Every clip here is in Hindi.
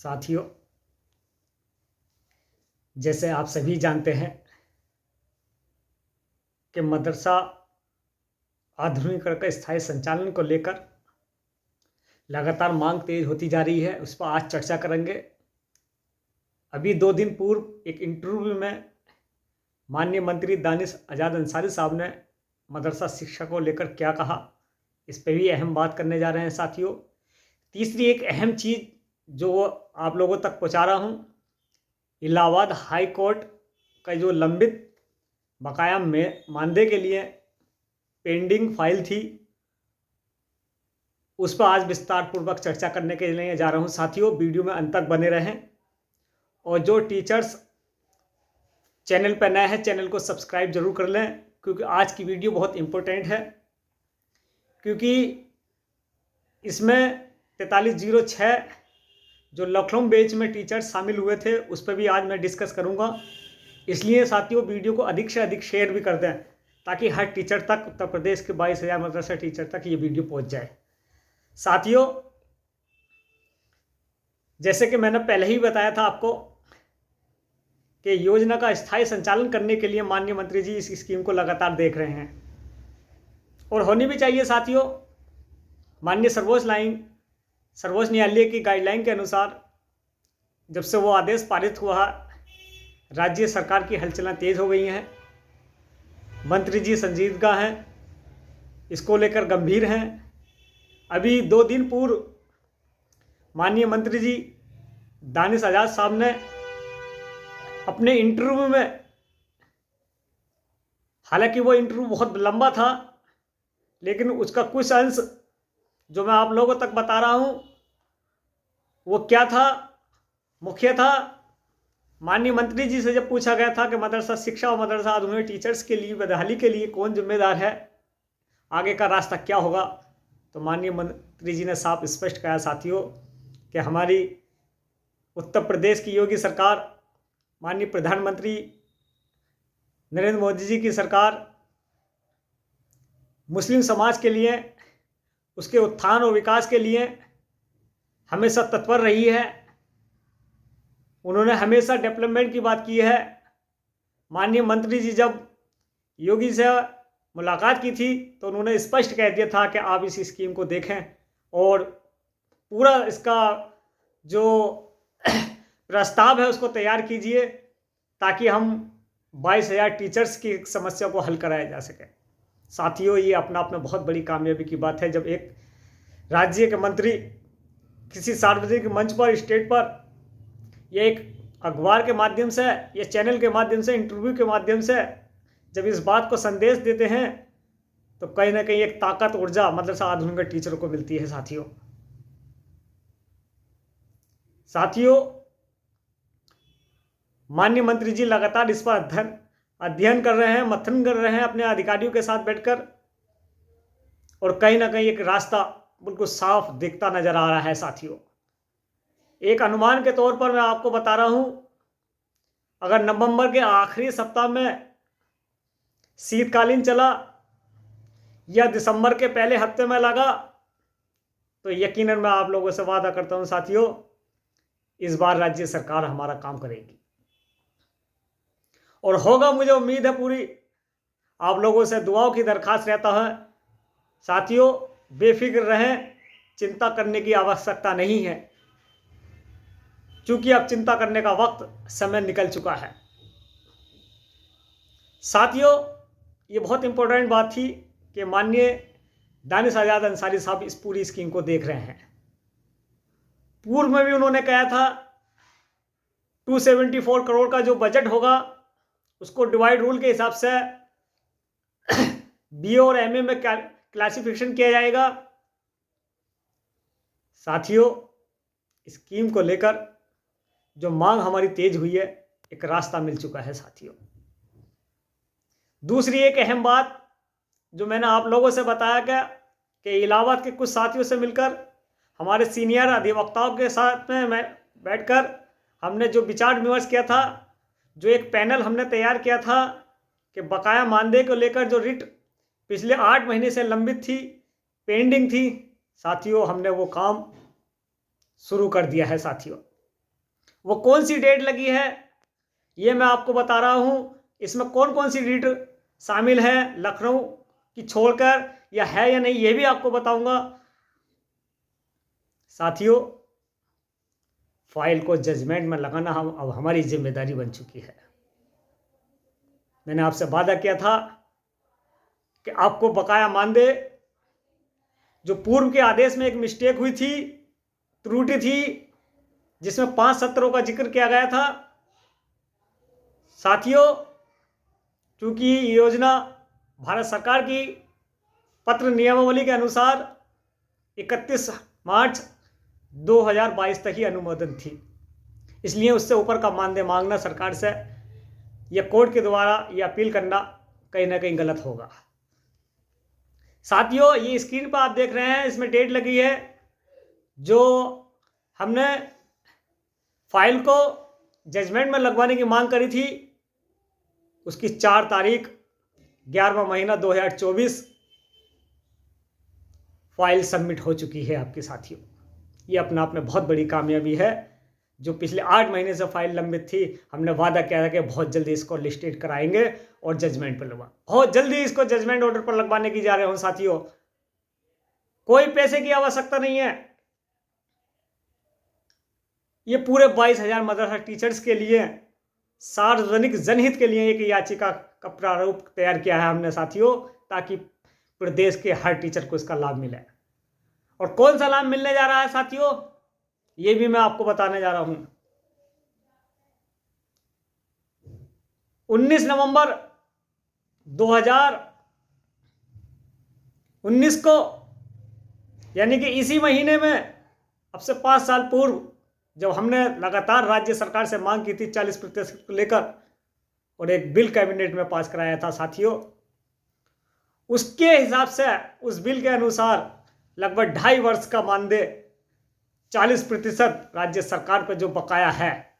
साथियों, जैसे आप सभी जानते हैं कि मदरसा आधुनिकीकरण का स्थायी संचालन को लेकर लगातार मांग तेज होती जा रही है। उस पर आज चर्चा करेंगे। अभी 2 दिन पूर्व एक इंटरव्यू में माननीय मंत्री दानिश आज़ाद अंसारी साहब ने मदरसा शिक्षा को लेकर क्या कहा, इस पर भी अहम बात करने जा रहे हैं साथियों। तीसरी एक अहम चीज़ जो आप लोगों तक पहुंचा रहा हूं, इलाहाबाद हाई कोर्ट का जो लंबित बकाया में मानदेय के लिए पेंडिंग फाइल थी, उस पर आज विस्तार पूर्वक चर्चा करने के लिए जा रहा हूं साथियों। वीडियो में अंत तक बने रहें और जो टीचर्स चैनल पर नए हैं चैनल को सब्सक्राइब जरूर कर लें, क्योंकि आज की वीडियो बहुत इम्पोर्टेंट है। क्योंकि इसमें 4306 जो लखनऊ बेंच में टीचर्स शामिल हुए थे उस पर भी आज मैं डिस्कस करूंगा। इसलिए साथियों वीडियो को अधिक से अधिक शेयर भी कर दें ताकि हर टीचर तक, उत्तर प्रदेश के 22,000 मदरसा टीचर तक ये वीडियो पहुंच जाए। साथियों, जैसे कि मैंने पहले ही बताया था आपको कि योजना का स्थायी संचालन करने के लिए माननीय मंत्री जी इस स्कीम को लगातार देख रहे हैं और होनी भी चाहिए साथियों। माननीय सर्वोच्च न्यायालय की गाइडलाइन के अनुसार जब से वो आदेश पारित हुआ, राज्य सरकार की हलचलें तेज हो गई हैं। मंत्री जी संजीदगा हैं, इसको लेकर गंभीर हैं। अभी 2 दिन पूर्व माननीय मंत्री जी दानिश आज़ाद साहब ने अपने इंटरव्यू में, हालांकि वो इंटरव्यू बहुत लंबा था, लेकिन उसका कुछ अंश जो मैं आप लोगों तक बता रहा हूं वो क्या था, मुख्य था। माननीय मंत्री जी से जब पूछा गया था कि मदरसा शिक्षा और मदरसा आधुनिक टीचर्स के लिए बदहाली के लिए कौन जिम्मेदार है, आगे का रास्ता क्या होगा, तो माननीय मंत्री जी ने साफ स्पष्ट कहा साथियों कि हमारी उत्तर प्रदेश की योगी सरकार, माननीय प्रधानमंत्री नरेंद्र मोदी जी की सरकार मुस्लिम समाज के लिए, उसके उत्थान और विकास के लिए हमेशा तत्पर रही है। उन्होंने हमेशा डेवलपमेंट की बात की है। माननीय मंत्री जी जब योगी से मुलाकात की थी तो उन्होंने स्पष्ट कह दिया था कि आप इस स्कीम को देखें और पूरा इसका जो प्रस्ताव है उसको तैयार कीजिए ताकि हम 22,000 टीचर्स की समस्या को हल कराया जा सके। साथियों, ये अपना आप में बहुत बड़ी कामयाबी की बात है जब एक राज्य के मंत्री किसी सार्वजनिक मंच पर, स्टेज पर, या एक अखबार के माध्यम से या चैनल के माध्यम से, इंटरव्यू के माध्यम से जब इस बात को संदेश देते हैं तो कहीं ना कहीं एक ताकत, ऊर्जा मदरसा आधुनिक टीचरों को मिलती है साथियों, माननीय मंत्री जी लगातार इस पर अध्ययन कर रहे हैं, मंथन कर रहे हैं अपने अधिकारियों के साथ बैठकर, और कहीं ना कहीं एक रास्ता बिल्कुल साफ दिखता नजर आ रहा है साथियों। एक अनुमान के तौर पर मैं आपको बता रहा हूं, अगर नवंबर के आखिरी सप्ताह में शीतकालीन चला या दिसंबर के पहले हफ्ते में लगा तो यकीनन मैं आप लोगों से वादा करता हूं साथियों, इस बार राज्य सरकार हमारा काम करेगी और होगा। मुझे उम्मीद है पूरी। आप लोगों से दुआओं की दरखास्त रहता है साथियों, बेफिक्र रहें, चिंता करने की आवश्यकता नहीं है, क्योंकि अब चिंता करने का वक्त, समय निकल चुका है साथियों। ये बहुत इंपॉर्टेंट बात थी कि माननीय दानिश आज़ाद अंसारी साहब इस पूरी स्कीम को देख रहे हैं। पूर्व में भी उन्होंने कहा था 274 करोड़ का जो बजट होगा उसको डिवाइड रूल के हिसाब से बीए और एमए में क्लासिफिकेशन किया जाएगा। साथियों, स्कीम को लेकर जो मांग हमारी तेज हुई है, एक रास्ता मिल चुका है साथियों। दूसरी एक अहम बात जो मैंने आप लोगों से बताया क्या कि इलाहाबाद के कुछ साथियों से मिलकर, हमारे सीनियर अधिवक्ताओं के साथ में बैठकर हमने जो विचार विमर्श किया था, जो एक पैनल हमने तैयार किया था कि बकाया मानदेय को लेकर जो रिट पिछले 8 महीने से लंबित थी, पेंडिंग थी साथियों, हमने वो काम शुरू कर दिया है साथियों। वो कौन सी डेट लगी है ये मैं आपको बता रहा हूँ। इसमें कौन कौन सी डेट शामिल है लखनऊ की छोड़कर, या है या नहीं, ये भी आपको बताऊंगा। साथियों, फाइल को जजमेंट में लगाना अब हमारी जिम्मेदारी बन चुकी है। मैंने आपसे वादा किया था कि आपको बकाया मानदेय, जो पूर्व के आदेश में एक मिस्टेक हुई थी, त्रुटि थी, जिसमें 5 सत्रों का जिक्र किया गया था। साथियों, क्योंकि ये योजना भारत सरकार की पत्र नियमावली के अनुसार 31 मार्च 2022 तक ही अनुमोदन थी, इसलिए उससे ऊपर का मानदेय मांगना सरकार से या कोर्ट के द्वारा या अपील करना कहीं ना कहीं गलत होगा। साथियों, ये स्क्रीन पर आप देख रहे हैं, इसमें डेट लगी है। जो हमने फाइल को जजमेंट में लगवाने की मांग करी थी, उसकी 4 तारीख 11वां महीना 2024 फाइल सबमिट हो चुकी है आपके साथियों। ये अपने आप में बहुत बड़ी कामयाबी है। जो पिछले 8 महीने से फाइल लंबित थी, हमने वादा किया था कि बहुत जल्दी इसको लिस्टेड कराएंगे और जजमेंट पर लगवा, बहुत जल्दी इसको जजमेंट ऑर्डर पर लगवाने की जा रहे हो साथियों। कोई पैसे की आवश्यकता नहीं है। ये पूरे 22,000 मदरसा टीचर्स के लिए, सार्वजनिक जनहित के लिए एक याचिका का प्रारूप तैयार किया है हमने साथियों, ताकि प्रदेश के हर टीचर को इसका लाभ मिले। और कौन सा लाभ मिलने जा रहा है साथियों, ये भी मैं आपको बताने जा रहा हूं। 19 नवंबर 2019 को, यानी कि इसी महीने में, अब से 5 साल पूर्व, जब हमने लगातार राज्य सरकार से मांग की थी 40% को लेकर, और एक बिल कैबिनेट में पास कराया था साथियों, उसके हिसाब से, उस बिल के अनुसार लगभग 2.5 वर्ष का मानदेय 40% राज्य सरकार पर जो बकाया है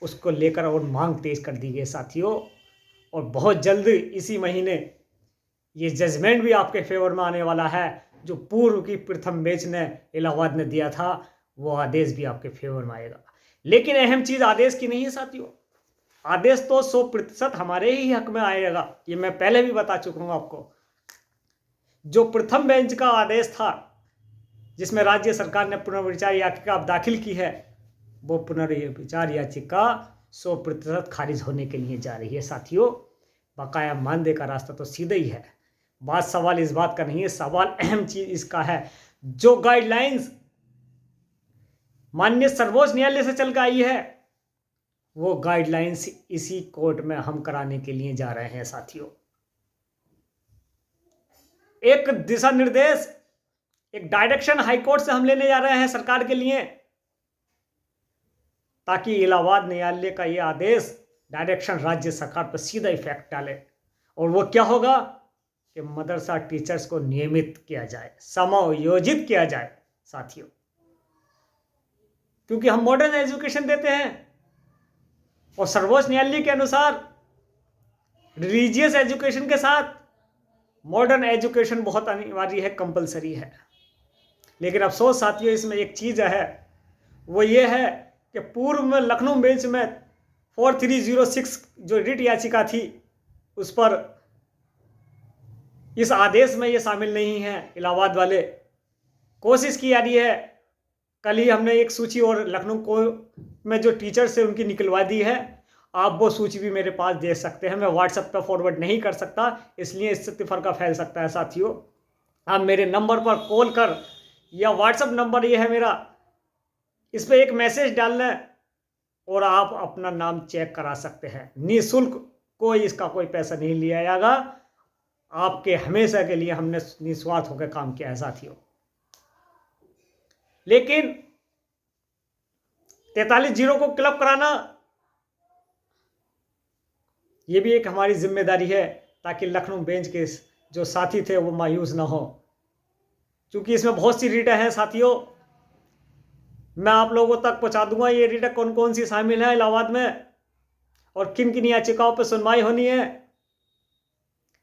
उसको लेकर और मांग तेज कर दी गई साथियों। और बहुत जल्द इसी महीने ये जजमेंट भी आपके फेवर में आने वाला है। जो पूर्व की प्रथम बेंच ने इलाहाबाद ने दिया था, वो आदेश भी आपके फेवर में आएगा। लेकिन अहम चीज आदेश की नहीं है साथियों, आदेश तो 100% हमारे ही हक में आएगा। ये मैं पहले भी बता चुका हूं आपको। जो प्रथम बेंच का आदेश था, जिसमें राज्य सरकार ने पुनर्विचार याचिका दाखिल की है, वो पुनर्विचार याचिका 100% खारिज होने के लिए जा रही है साथियों। बकाया मानदेय का रास्ता तो सीधा ही है। बात सवाल इस बात का नहीं है, सवाल अहम चीज इसका है, जो गाइडलाइंस माननीय सर्वोच्च न्यायालय से चल के आई है, वो गाइडलाइंस इसी कोर्ट में हम कराने के लिए जा रहे हैं साथियों। एक दिशा निर्देश, एक डायरेक्शन हाईकोर्ट से हम लेने जा रहे हैं सरकार के लिए, ताकि इलाहाबाद न्यायालय का ये आदेश, डायरेक्शन राज्य सरकार पर सीधा इफेक्ट डाले। और वो क्या होगा कि मदरसा टीचर्स को नियमित किया जाए, समायोजित किया जाए साथियों। क्योंकि हम मॉडर्न एजुकेशन देते हैं और सर्वोच्च न्यायालय के अनुसार रिलीजियस एजुकेशन के साथ मॉडर्न एजुकेशन बहुत अनिवार्य है, कंपलसरी है। लेकिन अफसोस साथियों, इसमें एक चीज है, वो ये है कि पूर्व में लखनऊ बेंच में 4306 जो रिट याचिका थी, उस पर इस आदेश में ये शामिल नहीं है। इलाहाबाद वाले कोशिश की जा रही है। कल ही हमने एक सूची और लखनऊ को में जो टीचर्स है उनकी निकलवा दी है। आप वो सूची भी मेरे पास दे सकते हैं, मैं व्हाट्सएप पर फॉरवर्ड नहीं कर सकता, इसलिए इससे तिफरका फैल सकता है साथियों। आप मेरे नंबर पर कॉल कर, या व्हाट्सएप नंबर ये है मेरा, इस पर एक मैसेज डालना और आप अपना नाम चेक करा सकते हैं। निःशुल्क, कोई इसका कोई पैसा नहीं लिया जाएगा। आपके हमेशा के लिए हमने निस्वार्थ होकर काम किया है साथियों। लेकिन 43-0 को क्लब कराना, ये भी एक हमारी जिम्मेदारी है, ताकि लखनऊ बेंच के जो साथी थे वो मायूस ना हो। क्योंकि इसमें बहुत सी रीटें हैं साथियों, मैं आप लोगों तक पहुंचा दूंगा ये रीटें कौन कौन सी शामिल है इलाहाबाद में, और किन किन याचिकाओं पर सुनवाई होनी है,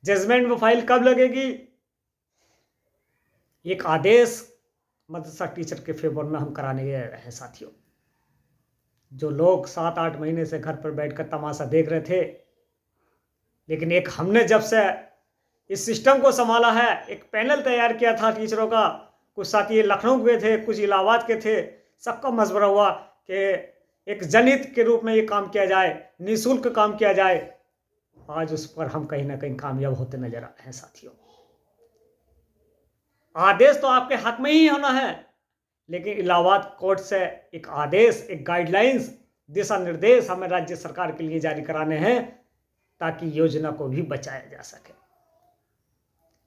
जजमेंट में फाइल कब लगेगी। एक आदेश मदरसा टीचर के फेवर में हम कराने गए हैं साथियों। जो लोग 7-8 महीने से घर पर बैठकर तमाशा देख रहे थे, लेकिन एक हमने जब से इस सिस्टम को संभाला है, एक पैनल तैयार किया था टीचरों का, कुछ साथी लखनऊ के थे, कुछ इलाहाबाद के थे, सबका मशवरा हुआ कि एक जनहित के रूप में ये काम किया जाए, निःशुल्क काम किया जाए। आज उस पर हम कहीं ना कहीं कामयाब होते नजर आ रहे हैं साथियों। आदेश तो आपके हक में ही होना है, लेकिन इलाहाबाद कोर्ट से एक आदेश, एक गाइडलाइंस, दिशा निर्देश हमें राज्य सरकार के लिए जारी कराने हैं ताकि योजना को भी बचाया जा सके।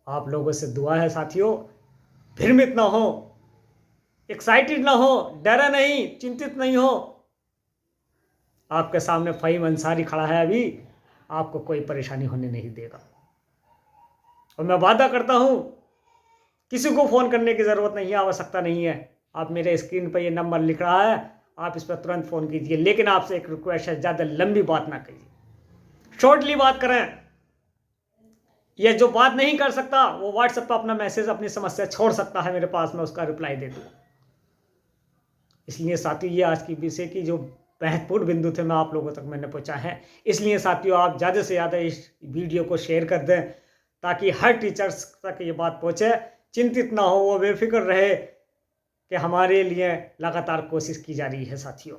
आप लोगों से दुआ है साथियों, भ्रमित ना हो, एक्साइटेड ना हो, डरा नहीं, चिंतित नहीं हो। आपके सामने फ़हीम अंसारी खड़ा है, अभी आपको कोई परेशानी होने नहीं देगा। और मैं वादा करता हूं, किसी को फ़ोन करने की ज़रूरत नहीं है, आवश्यकता नहीं है। आप मेरे स्क्रीन पर ये नंबर लिख रहा है, आप इस पर तुरंत फ़ोन कीजिए। लेकिन आपसे एक रिक्वेस्ट है, ज़्यादा लंबी बात ना कीजिए, शॉर्टली बात करें। ये जो बात नहीं कर सकता वो व्हाट्सएप पर अपना मैसेज, अपनी समस्या छोड़ सकता है मेरे पास, मैं उसका रिप्लाई दे दूँ। इसलिए साथियों, ये आज की विषय की जो महत्वपूर्ण बिंदु थे मैं आप लोगों तक मैंने पहुंचा है। इसलिए साथियों, आप ज़्यादा से ज़्यादा इस वीडियो को शेयर कर दें ताकि हर टीचर्स तक ये बात पहुंचे। चिंतित ना हो, वो बेफिक्र रहे कि हमारे लिए लगातार कोशिश की जा रही है साथियों।